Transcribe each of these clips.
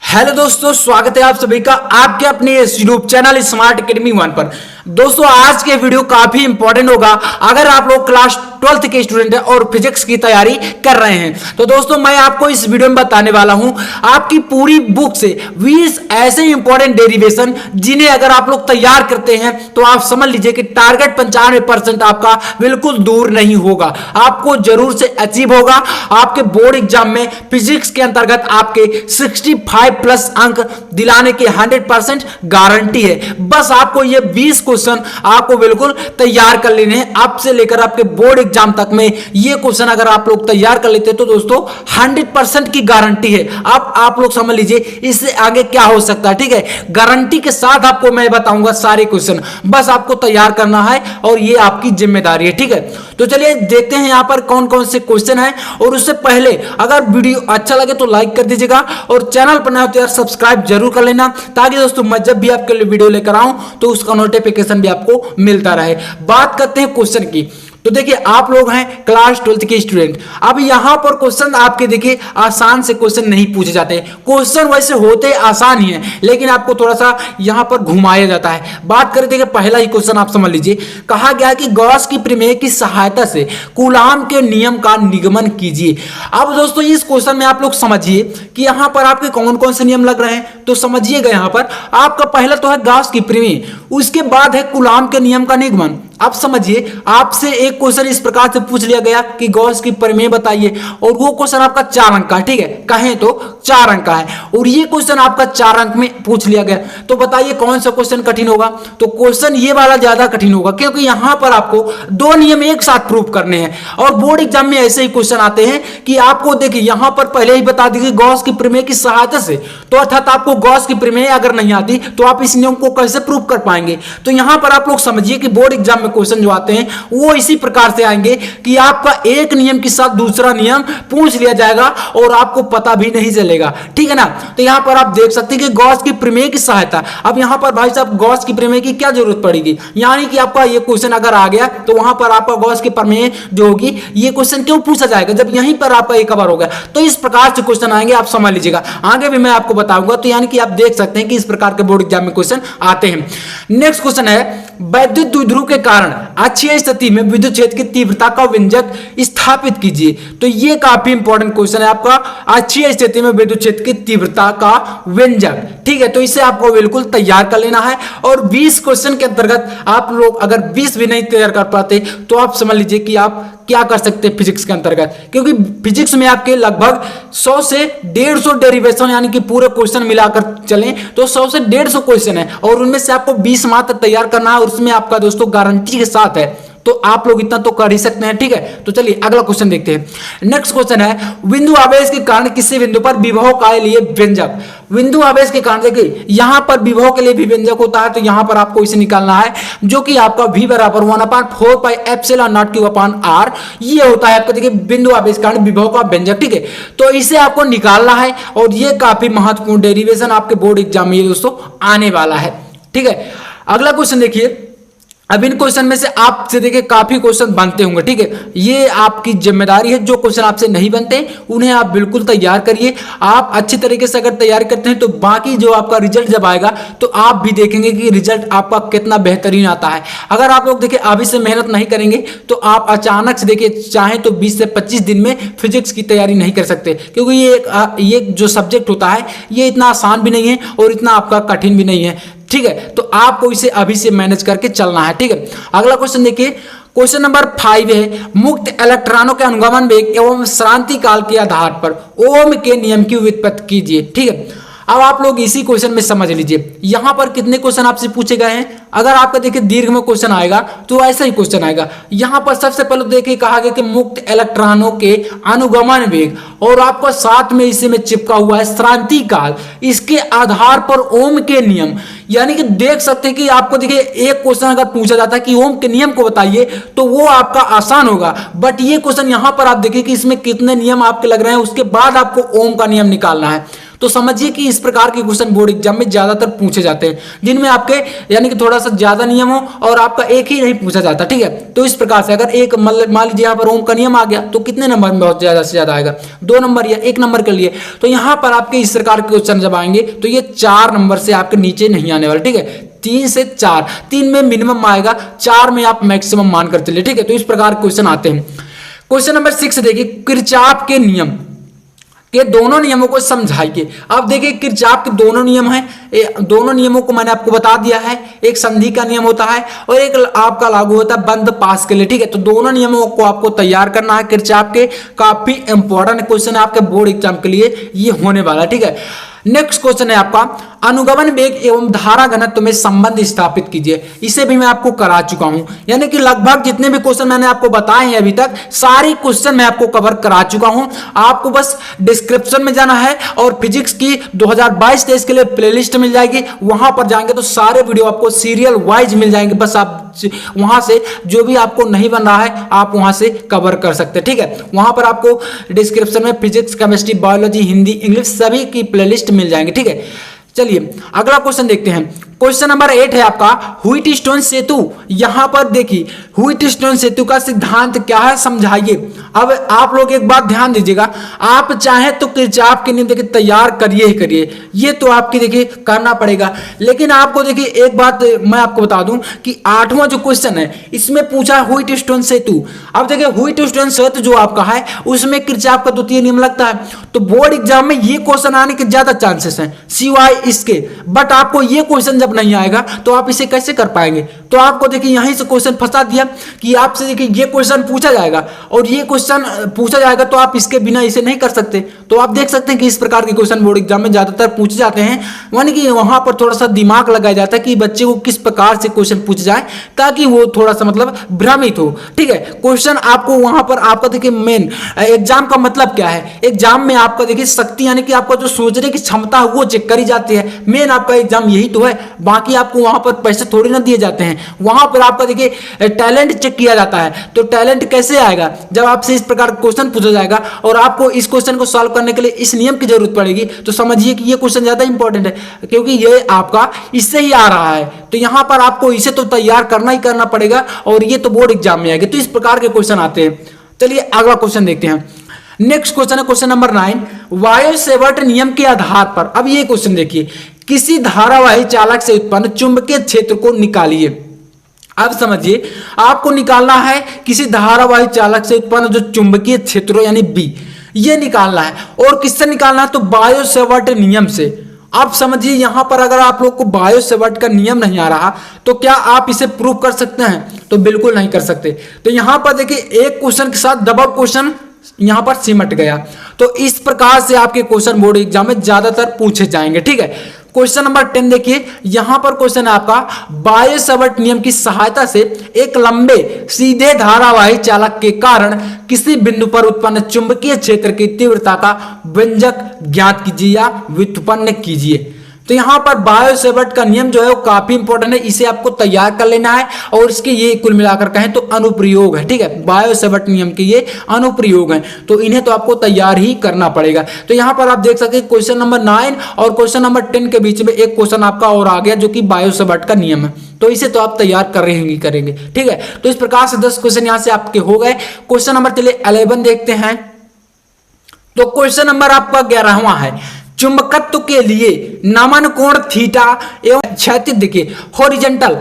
Hello दोस्तों, स्वागत है आप सभी का आपके अपने यूट्यूब चैनल स्मार्ट एकेडमी 1 पर। दोस्तों आज के वीडियो काफी इंपॉर्टेंट होगा अगर आप लोग क्लास 12th के स्टूडेंट हैं और फिजिक्स की तैयारी कर रहे हैं। तो दोस्तों मैं आपको इस वीडियो में बताने वाला हूं आपकी पूरी बुक से 20 ऐसे इंपॉर्टेंट डेरिवेशन जिन्हें अगर आप लोग तैयार करते हैं तो आप समझ लीजिए कि टारगेट 95% आपका बिल्कुल दूर नहीं होगा, आपको जरूर से अचीव होगा। आपके बोर्ड एग्जाम में फिजिक्स के अंतर्गत आपके 65 प्लस अंक दिलाने की 100% गारंटी है। बस आपको ये 20 क्वेश्चन आपको बिल्कुल तैयार कर लेने हैं। आपसे लेकर आपके बोर्ड एग्जाम तक में ये क्वेश्चन अगर आप लोग तैयार कर लेते हैं तो दोस्तों 100% की गारंटी है। अब आप लोग समझ लीजिए इससे आगे क्या हो सकता है। ठीक है, गारंटी के साथ आपको मैं बताऊंगा सारे क्वेश्चन, बस आपको तैयार करना है और ये आपकी जिम्मेदारी है। ठीक है, तो चलिए देखते हैं यहां पर कौन कौन से क्वेश्चन है। और उससे पहले अगर वीडियो अच्छा लगे तो लाइक कर दीजिएगा और चैनल पर नए हो तो यार सब्सक्राइब जरूर कर लेना, ताकि दोस्तों मैं जब भी आपके लिए वीडियो लेकर आऊं तो उसका नोटिफिकेशन भी आपको मिलता रहे। बात करते हैं क्वेश्चन की। तो देखिए आप लोग हैं क्लास 12th के स्टूडेंट। अब यहां पर क्वेश्चन आपके देखिए आसान से क्वेश्चन नहीं पूछे जाते हैं। क्वेश्चन वैसे होते आसान ही हैं, लेकिन आपको थोड़ा सा यहां पर घुमाया जाता है। बात करें देखिए पहला ही क्वेश्चन आप समझ लीजिए, कहा गया कि गॉस की प्रमेय की सहायता से कूलाम के नियम का निगमन कीजिए। अब दोस्तों इस क्वेश्चन में आप लोग समझिए कि यहां पर आपके कौन कौन से नियम लग रहे हैं। तो समझिएगा यहां पर आपका पहला तो है गॉस की प्रमेय, उसके बाद है कूलाम के नियम का निगमन। अब समझिए आपसे एक क्वेश्चन इस प्रकार से पूछ लिया गया कि गॉस की प्रमेय बताइए, और वो क्वेश्चन आपका 4 अंक का है। ठीक है, कहें तो 4 अंक का है और ये क्वेश्चन आपका 4 अंक में पूछ लिया गया। तो बताइए कौन सा क्वेश्चन कठिन होगा। तो क्वेश्चन ये वाला ज्यादा कठिन होगा, क्योंकि यहां पर आपको 2 नियम एक साथ प्रूव करने हैं। और बोर्ड एग्जाम में ऐसे ही क्वेश्चन आते हैं कि आपको देखिए यहां पर पहले ही बता दीजिए गॉस की प्रमेय की सहायता से, तो अर्थात आपको गॉस की प्रमेय अगर नहीं आती तो आप इस नियम को कैसे प्रूव कर पाएंगे। तो यहां पर आप लोग समझिए कि बोर्ड एग्जाम में क्वेश्चन जो आते हैं वो इसी प्रकार से आएंगे कि आपका एक नियम के साथ दूसरा नियम पूछ लिया जाएगा और आपको पता भी नहीं चलेगा। ठीक है ना। तो यहां पर आप देख सकते हैं कि गॉस की प्रमेय की सहायता। अब यहां पर भाई साहब गॉस की प्रमेय की क्या जरूरत पड़ेगी, यानी कि आपका ये क्वेश्चन अगर आ गया तो वहां पर आपका गॉस की प्रमेय जो होगी ये क्वेश्चन क्यों पूछा जाएगा जब यहीं पर आपका एक कवर हो गया। तो इस प्रकार से क्वेश्चन आएंगे, आप समझ लीजिएगा, आगे भी मैं आपको बताऊंगा। तो यानी कि आप देख सकते हैं कि इस प्रकार के बोर्ड एग्जाम में क्वेश्चन आते हैं। नेक्स्ट क्वेश्चन है वैद्युत द्विध्रुव के कारण अक्षीय स्थिति में विद्युत क्षेत्र की तीव्रता का व्यंजक स्थापित कीजिए। तो ये काफी इंपॉर्टेंट क्वेश्चन है आपका, अक्षीय स्थिति में विद्युत क्षेत्र की तीव्रता का व्यंजक। ठीक है, तो इसे आपको बिल्कुल तैयार कर लेना है। और 20 क्वेश्चन के अंतर्गत आप लोग अगर 20 भी नहीं तैयार कर पाते तो आप समझ लीजिए कि आप क्या कर सकते हैं फिजिक्स के अंतर्गत, क्योंकि फिजिक्स में आपके लगभग 100 से 150 डेरिवेशन यानी कि पूरे क्वेश्चन मिलाकर चलें तो 100 से 150 क्वेश्चन है और उनमें से आपको 20 मात्र तैयार करना है, और उसमें आपका दोस्तों गारंटी के साथ है। तो आप लोग इतना तो कर ही सकते हैं। ठीक है, तो चलिए अगला क्वेश्चन देखते हैं। नेक्स्ट क्वेश्चन है बिंदु आवेश के कारण किसी बिंदु पर विभव के लिए व्यंजक। बिंदु आवेश के कारण देखिए यहां पर विभव के लिए भी व्यंजक होता है, तो यहां पर आपको इसे निकालना है जो कि आपका v बराबर 1/4 pi epsilon not Q upon r ये होता है आपका देखिए बिंदु आवेश के कारण विभव का व्यंजक। ठीक है, तो इसे आपको निकालना है और ये काफी महत्वपूर्ण डेरिवेशन आपके बोर्ड एग्जाम में दोस्तों आने वाला है। ठीक है, अगला क्वेश्चन देखिए। अब इन क्वेश्चन में से आपसे देखिए काफी क्वेश्चन बनते होंगे। ठीक है, ये आपकी जिम्मेदारी है, जो क्वेश्चन आपसे नहीं बनते उन्हें आप बिल्कुल तैयार करिए। आप अच्छी तरीके से अगर तैयार करते हैं तो बाकी जो आपका रिजल्ट जब आएगा तो आप भी देखेंगे कि रिजल्ट आपका कितना बेहतरीन आता है। अगर आप लोग देखिए अभी से मेहनत नहीं करेंगे तो आप अचानक से देखिए चाहें तो 20 से 25 दिन में फिजिक्स की तैयारी नहीं कर सकते, क्योंकि ये जो सब्जेक्ट होता है ये इतना आसान भी नहीं है और इतना आपका कठिन भी नहीं है। ठीक है, तो आपको इसे अभी से मैनेज करके चलना है। ठीक है, अगला क्वेश्चन देखिए। क्वेश्चन नंबर 5 है मुक्त इलेक्ट्रॉनों के अनुगमन वेग एवं श्रांति काल के आधार पर ओम के नियम की व्युत्पत्ति कीजिए। ठीक है, अब आप लोग इसी क्वेश्चन में समझ लीजिए यहां पर कितने क्वेश्चन आपसे पूछे गए हैं। अगर आपका देखिए दीर्घ में क्वेश्चन आएगा तो ऐसा ही क्वेश्चन आएगा। यहां पर सबसे पहले देखिए कहा गया कि मुक्त इलेक्ट्रॉनों के अनुगमन वेग, और आपका साथ में इसी में चिपका हुआ है श्रांति काल, इसके आधार पर ओम के नियम। यानी कि देख सकते हैं कि आपको देखिए एक क्वेश्चन अगर पूछा जाता है कि ओम के नियम को बताइए तो वो आपका आसान होगा, बट ये क्वेश्चन यहां पर आप देखिए कि इसमें कितने नियम आपके लग रहे हैं, उसके बाद आपको ओम का नियम निकालना है। तो समझिए कि इस प्रकार के क्वेश्चन बोर्ड एग्जाम में ज्यादातर पूछे जाते हैं, जिनमें आपके यानी कि थोड़ा सा ज्यादा नियम हो और आपका एक ही नहीं पूछा जाता, ठीक है। तो इस प्रकार से अगर एक मान लीजिए यहाँ पर ओम का नियम आ गया तो कितने नंबर में बहुत ज्यादा से ज्यादा आएगा, 2 नंबर या 1 नंबर के लिए। तो यहाँ पर आपके इस प्रकार के क्वेश्चन जब आएंगे तो ये 4 नंबर से आपके नीचे नहीं आने वाले, ठीक है। 3 से 4, 3 में मिनिमम आएगा, 4 में आप मैक्सिमम मानकर चलिए, ठीक है। तो इस प्रकार के क्वेश्चन आते हैं। क्वेश्चन नंबर 6 देखिए, किरचॉफ के नियम के दोनों नियमों को समझाइए। अब देखिए किरचॉफ के दोनों नियम हैं, दोनों नियमों को मैंने आपको बता दिया है। एक संधि का नियम होता है और एक आपका लागू होता है बंद पास के लिए, ठीक है। तो दोनों नियमों को आपको तैयार करना है किरचॉफ के। काफी इंपॉर्टेंट क्वेश्चन है आपके बोर्ड एग्जाम के लिए ये होने वाला है, ठीक है। नेक्स्ट क्वेश्चन है आपका, अनुगमन वेग एवं धारा घनत्व में संबंध स्थापित कीजिए। इसे भी मैं आपको करा चुका हूं, यानी कि लगभग जितने भी क्वेश्चन मैंने आपको बताए हैं अभी तक, सारे क्वेश्चन मैं आपको कवर करा चुका हूं। आपको बस डिस्क्रिप्शन में जाना है और फिजिक्स की 2022-23 के लिए प्लेलिस्ट मिल जाएगी, वहां पर जाएंगे तो सारे वीडियो आपको सीरियल वाइज मिल जाएंगे। बस आप वहां से जो भी आपको नहीं बन रहा है आप वहां से कवर कर सकते हैं, ठीक है। वहां पर आपको डिस्क्रिप्शन में physics, chemistry, biology, Hindi, English सभी की प्लेलिस्ट मिल जाएंगे, ठीक है। चलिए अगला क्वेश्चन देखते हैं। क्वेश्चन नंबर 8 है आपका, व्हीटस्टोन सेतु। यहां पर देखिए व्हीटस्टोन सेतु का सिद्धांत क्या है समझाइए। अब आप लोग एक बात ध्यान दीजिएगा, आप चाहे तो किरचॉफ के नियम देखिए तैयार करिए ही करिए, ये तो आपकी देखिए करना पड़ेगा। लेकिन आपको देखिए एक बात मैं आपको बता दूं कि 8वां जो क्वेश्चन है इसमें पूछा व्हीटस्टोन सेतु। अब देखिए व्हीटस्टोन सेतु जो आपका है उसमें किरचॉफ का द्वितीय नियम लगता है, तो बोर्ड एग्जाम में ये क्वेश्चन आने के ज्यादा चांसेस हैं सिवाय इसके। बट आपको ये क्वेश्चन नहीं आएगा तो आप इसे कैसे कर पाएंगे। तो आपको देखिए यहीं से क्वेश्चन फंसा दिया कि आपसे देखिए ये क्वेश्चन पूछा जाएगा और ये क्वेश्चन पूछा जाएगा तो आप इसके बिना इसे नहीं कर सकते। तो आप देख सकते हैं कि इस प्रकार के क्वेश्चन बोर्ड एग्जाम में ज्यादातर पूछे जाते हैं, यानी कि वहां पर थोड़ा सा दिमाग लगाया जाता है कि बच्चे को किस प्रकार से क्वेश्चन पूछे जाए ताकि वो थोड़ा सा मतलब भ्रमित हो, ठीक है। क्वेश्चन आपको वहां पर आपका देखिए मेन एग्जाम का मतलब क्या है, एग्जाम में आपका देखिए शक्ति यानी कि आपका जो सोचने की क्षमता है वो चेक करी जाती है। मेन आपका एग्जाम यही तो है, बाकी आपको वहां पर पैसे थोड़ी ना दिए जाते हैं, वहां पर आपका देखिए टैलेंट चेक किया जाता है। तो टैलेंट कैसे आएगा, जब आपसे इस प्रकार क्वेश्चन पूछा जाएगा और आपको इस क्वेश्चन को सॉल्व करने के लिए इस नियम की जरूरत पड़ेगी, तो समझिए कि ये क्वेश्चन ज्यादा इंपॉर्टेंट है क्योंकि ये आपका इससे ही आ रहा है। तो यहां पर आपको इसे तो तैयार करना ही करना पड़ेगा और ये तो बोर्ड एग्जाम में आएगा। तो इस प्रकार के क्वेश्चन आते हैं। चलिए अगला क्वेश्चन देखते हैं। नेक्स्ट क्वेश्चन है क्वेश्चन नंबर 9, वायो-सेवर्ट नियम के आधार पर। अब ये क्वेश्चन देखिए, किसी धारावाही चालक से उत्पन्न चुंबकीय क्षेत्र को निकालिए। अब समझिए आपको निकालना है किसी धारावाही चालक से उत्पन्न जो चुंबकीय क्षेत्र यानी बी, ये निकालना है। और किससे निकालना है, तो वायो-सेवर्ट नियम से। आप समझिए यहां पर अगर आप लोग को वायो-सेवर्ट का नियम नहीं आ रहा तो क्या आप इसे प्रूव कर सकते हैं, तो बिल्कुल नहीं कर सकते। तो यहां पर देखिए एक क्वेश्चन के साथ डबल क्वेश्चन यहां पर सिमट गया। तो इस प्रकार से आपके क्वेश्चन बोर्ड एग्जाम में ज्यादातर पूछे जाएंगे, ठीक है। क्वेश्चन नंबर 10 देखिए, यहां पर क्वेश्चन है आपका, वायो-सेवर्ट नियम की सहायता से एक लंबे सीधे धारावाही चालक के कारण किसी बिंदु पर उत्पन्न चुंबकीय क्षेत्र की तीव्रता का व्यंजक ज्ञात कीजिए या व्युत्पन्न कीजिए। तो यहां पर वायो-सेवर्ट का नियम जो है वो काफी इंपॉर्टेंट है, इसे आपको तैयार कर लेना है और इसके ये कुल मिलाकर कहें तो अनुप्रयोग है, ठीक है। वायो-सेवर्ट नियम के ये अनुप्रयोग हैं, तो इन्हें तो आपको तैयार ही करना पड़ेगा। तो यहां पर आप देख सकते हैं क्वेश्चन नंबर 9 और क्वेश्चन नंबर 10 के बीच में एक क्वेश्चन आपका और आ गया जो कि वायो-सेवर्ट का नियम है, तो इसे तो आप तैयार कर रहे करेंगे, ठीक है। तो इस प्रकार से 10 क्वेश्चन यहां से आपके हो गए। क्वेश्चन नंबर चलिए 11 देखते हैं। तो क्वेश्चन नंबर आपका 11वां है, चुंबकत्व के लिए नमन कोण थीटा एवं क्षैतिज देखिए हॉरिजॉन्टल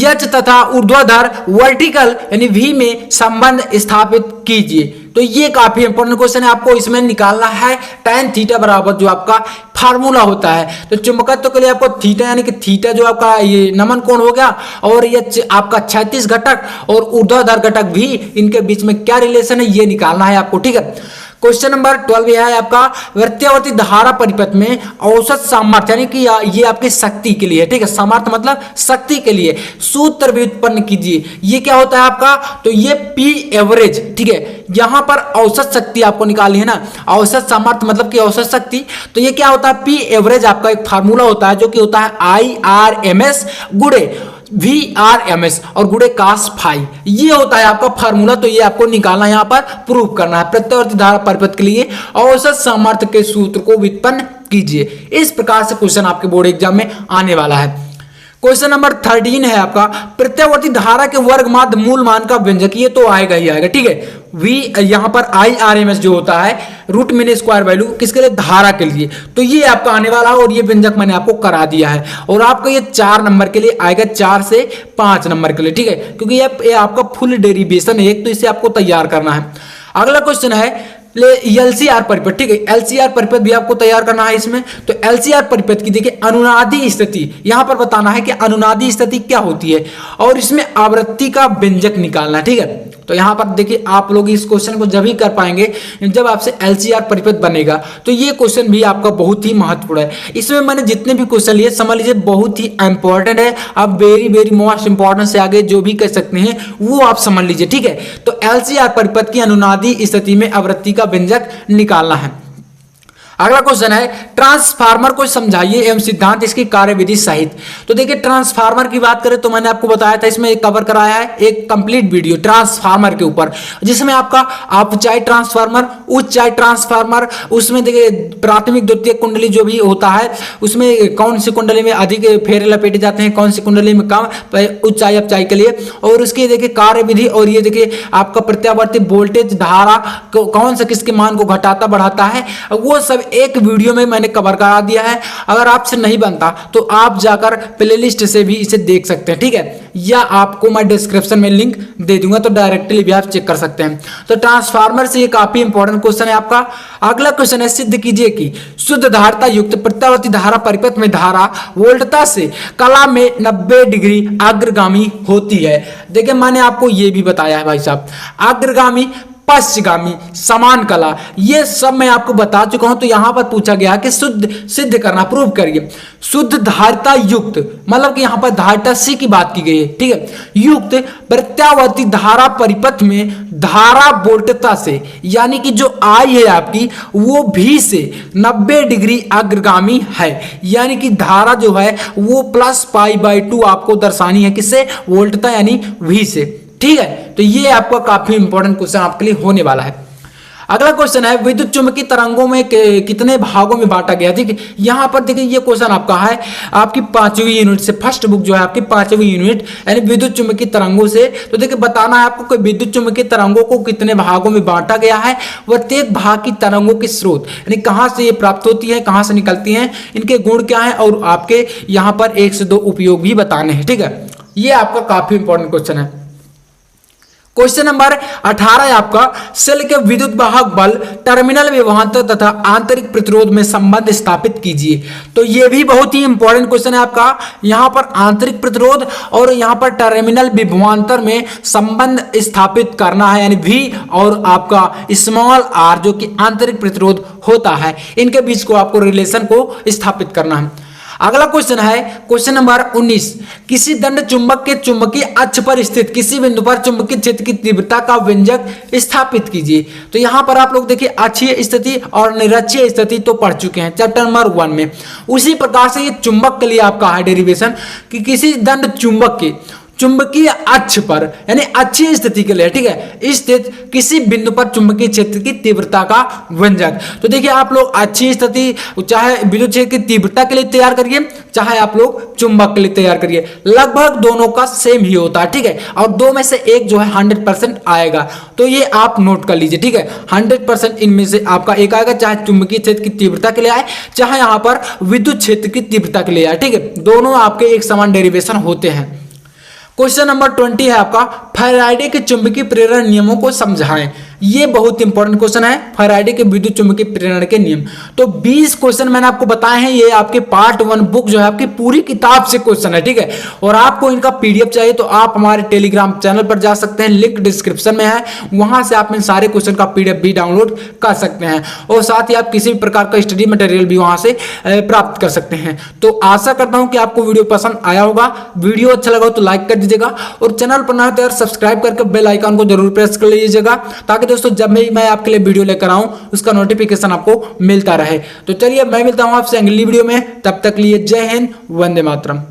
एच तथा ऊर्ध्वाधर वर्टिकल यानी वी में संबंध स्थापित कीजिए। तो ये काफी इंपॉर्टेंट क्वेश्चन है, आपको इसमें निकालना है tan थीटा बराबर जो आपका फार्मूला होता है। तो चुंबकत्व के लिए आपको थीटा यानी कि थीटा जो आपका ये नमन कोण हो गया और ये आपका क्षैतिज घटक और ऊर्ध्वाधर घटक भी, इनके बीच में क्या रिलेशन है ये निकालना है आपको, ठीक है। क्वेश्चन नंबर 12 यह है आपका, वृत्तावर्ती धारा परिपथ में औसत सामर्थ्य यानी कि ये आपकी शक्ति के लिए, ठीक है। सामर्थ्य मतलब शक्ति के लिए सूत्र भी उत्पन्न कीजिए। ये क्या होता है आपका, तो ये पी एवरेज, ठीक है। यहां पर औसत शक्ति आपको निकालनी है ना, औसत सामर्थ्य मतलब कि औसत शक्ति। तो ये क्या होता है, पी एवरेज आपका एक फार्मूला होता है जो कि होता है IRMS गुणे VRMS और गुणे cos phi, ये होता है आपका फार्मूला। तो ये आपको निकालना है, यहाँ पर प्रूव करना है। प्रत्यावर्ती धारा परिपथ के लिए औसत सामर्थ्य के सूत्र को व्युत्पन्न कीजिए। इस प्रकार से क्वेश्चन आपके बोर्ड एग्जाम में आने वाला है। क्वेश्चन नंबर 13 है आपका, प्रत्यावर्ती धारा के वर्ग माध्य मूल मान का व्यंजक, ये तो आएगा ही आएगा, ठीक है। V यहाँ पर IRMS जो होता है रूट मीन स्क्वायर वैल्यू, किसके लिए? धारा के लिए। तो ये आपका आने वाला है और ये व्यंजक मैंने आपको करा दिया है। और आपका ये 4 नंबर के लिए आएगा, 4 से 5 नंबर के लिए, ठीक है, क्योंकि ये आपका फुल डेरिवेशन है एक, तो इसे आपको तैयार करना है। अगला क्वेश्चन है LCR परिपथ, ठीक है। LCR परिपथ भी आपको तैयार करना है इसमें। तो LCR परिपथ की देखिए अनुनादी स्थिति, यहां पर बताना है कि अनुनादी स्थिति क्या होती है और इसमें आवृत्ति का व्यंजक निकालना है, ठीक है। तो यहां पर देखिए आप लोग इस क्वेश्चन को जब ही कर पाएंगे जब आपसे LCR परिपथ बनेगा। तो ये क्वेश्चन भी आपका बहुत ही महत्वपूर्ण है। इसमें मैंने जितने भी क्वेश्चन लिए समझ लीजिए बहुत ही इंपॉर्टेंट है। आप वेरी मोस्ट इंपॉर्टेंट से आगे जो भी कह सकते हैं वो आप समझ लीजिए, ठीक है। तो LCR परिपथ की अनुनादी स्थिति में आवृत्ति का व्यंजक निकालना है। अगला क्वेश्चन है, ट्रांसफार्मर को समझाइए एवं सिद्धांत इसकी कार्यविधि सहित। तो देखिए ट्रांसफार्मर की बात करें तो मैंने आपको बताया था, इसमें कवर कराया है एक कंप्लीट वीडियो ट्रांसफार्मर के ऊपर, जिसमें आपका अपचाई ट्रांसफार्मर, उच्चाई ट्रांसफार्मर, उसमें देखिए प्राथमिक द्वितीयक कुंडली जो भी होता है उसमें कौन सी कुंडली में अधिक फेरे लपेटे जाते हैं, कौन सी कुंडली में कम, उच्चाई अपचाई के लिए। और उसकी देखिए कार्यविधि, और ये देखिए आपका प्रत्यावर्ती वोल्टेज धारा कौन सा किसके मान को घटाता बढ़ाता है, वो सब एक वीडियो में मैंने कवर करा दिया है। अगर आपसे नहीं बनता तो आप जाकर प्लेलिस्ट से भी इसे देख सकते हैं, ठीक है, या आपको मैं डिस्क्रिप्शन में लिंक दे दूंगा तो डायरेक्टली भी आप चेक कर सकते हैं। तो ट्रांसफार्मर से ये काफी इंपॉर्टेंट क्वेश्चन है आपका। अगला क्वेश्चन है, सिद्ध कीजिए कि शुद्ध धारिता युक्त प्रत्यावर्ती धारा परिपथ में धारा वोल्टता से कला में 90 डिग्री अग्रगामी होती है। देखिए मैंने आपको ये भी बताया है भाई साहब, अग्रगामी, पश्चगामी, समान कला, ये सब मैं आपको बता चुका हूं। तो यहां पर पूछा गया कि शुद्ध सिद्ध करना, प्रूव करिए। शुद्ध धारिता युक्त मतलब कि यहां पर धारिता C की बात की गई है, ठीक है, युक्त प्रत्यावर्ती धारा परिपथ में धारा वोल्टता से, यानी कि जो I है आपकी वो V से 90 डिग्री अग्रगामी है, यानी कि धारा जो है वो +π/2 आपको दर्शानी है, किससे? वोल्टता यानी V से, ठीक है। तो ये आपका काफी इंपॉर्टेंट क्वेश्चन आपके लिए होने वाला है। अगला क्वेश्चन है, विद्युत चुंबकीय तरंगों में कितने भागों में बांटा गया, ठीक है। यहां पर देखिए ये क्वेश्चन आपका है आपकी 5वीं यूनिट से, फर्स्ट बुक जो है आपकी 5वीं यूनिट यानी विद्युत चुंबकीय तरंगों से। तो देखिए बताना है आपको कि विद्युत चुंबकीय तरंगों को कितने भागों में बांटा गया है, प्रत्येक भाग की तरंगों के स्रोत यानी कहां से ये प्राप्त होती है, कहां से निकलती हैं, इनके गुण क्या है, और आपके यहां पर 1 से 2 उपयोग भी बताने हैं, ठीक है। ये आपका काफी इंपॉर्टेंट क्वेश्चन है। क्वेश्चन नंबर 18 है आपका, सेल के विद्युत वाहक बल, टर्मिनल विभवांतर तथा आंतरिक प्रतिरोध में संबंध स्थापित कीजिए। तो ये भी बहुत ही इंपॉर्टेंट क्वेश्चन है आपका। यहां पर आंतरिक प्रतिरोध और यहां पर टर्मिनल विभवांतर में संबंध स्थापित करना है, यानी V और आपका स्मॉल r जो कि आंतरिक प्रतिरोध होता है, इनके बीच को आपको रिलेशन को स्थापित करना है। अगला क्वेश्चन है क्वेश्चन नंबर 19, किसी दंड चुंबक के चुंबकीय अक्ष पर स्थित किसी बिंदु पर चुंबकीय क्षेत्र की तीव्रता का व्यंजक स्थापित कीजिए। तो यहां पर आप लोग देखिए अक्षीय स्थिति और निरक्षीय स्थिति तो पढ़ चुके हैं चैप्टर नंबर 1 में। उसी प्रकार से ये चुंबक के लिए आपका है डेरिवेशन कि किसी दंड चुंबक के चुंबकीय अक्ष पर यानी अक्षीय स्थिति के लिए, ठीक है, स्थित किसी बिंदु पर चुंबकीय क्षेत्र की तीव्रता का व्यंजक। तो देखिए आप लोग अक्षीय स्थिति चाहे विद्युत क्षेत्र की तीव्रता के लिए तैयार करिए, चाहे आप लोग चुंबक के लिए तैयार करिए, लगभग दोनों का सेम ही होता है, ठीक है। और दो में से एक जो है 100% आएगा, तो ये आप नोट कर लीजिए, ठीक है। 100% इनमें से आपका एक आएगा, चाहे चुंबकीय क्षेत्र की तीव्रता के लिए आए, चाहे यहाँ पर विद्युत क्षेत्र की तीव्रता के लिए आए, ठीक है। दोनों आपके एक समान डेरिवेशन होते हैं। क्वेश्चन नंबर 20 है आपका, फैराडे के चुंबकीय प्रेरण नियमों को समझाएं। ये बहुत इंपॉर्टेंट क्वेश्चन है, फैराडे के विद्युत चुंबकीय प्रेरण के नियम। तो 20 क्वेश्चन मैंने आपको बताए हैं, ये आपके पार्ट 1 बुक जो है आपकी पूरी किताब से क्वेश्चन है, ठीक है। और आपको इनका पीडीएफ चाहिए तो आप हमारे टेलीग्राम चैनल पर जा सकते हैं, लिंक डिस्क्रिप्शन में है, वहां से आप इन सारे क्वेश्चन का पीडीएफ भी डाउनलोड कर सकते हैं। और साथ ही आप किसी भी प्रकार का स्टडी मटेरियल भी वहां से प्राप्त कर सकते हैं। तो आशा करता हूं कि आपको वीडियो पसंद आया होगा। वीडियो अच्छा लगा हो तो लाइक कर दीजिएगा, और चैनल पर नए हो तो यार सब्सक्राइब करके बेल आइकन को जरूर प्रेस कर लीजिएगा, ताकि दोस्तों जब मैं आपके लिए वीडियो लेकर आऊं उसका नोटिफिकेशन आपको मिलता रहे। तो चलिए मैं मिलता हूं आपसे अगली वीडियो में, तब तक लिए जय हिंद, वंदे मातरम।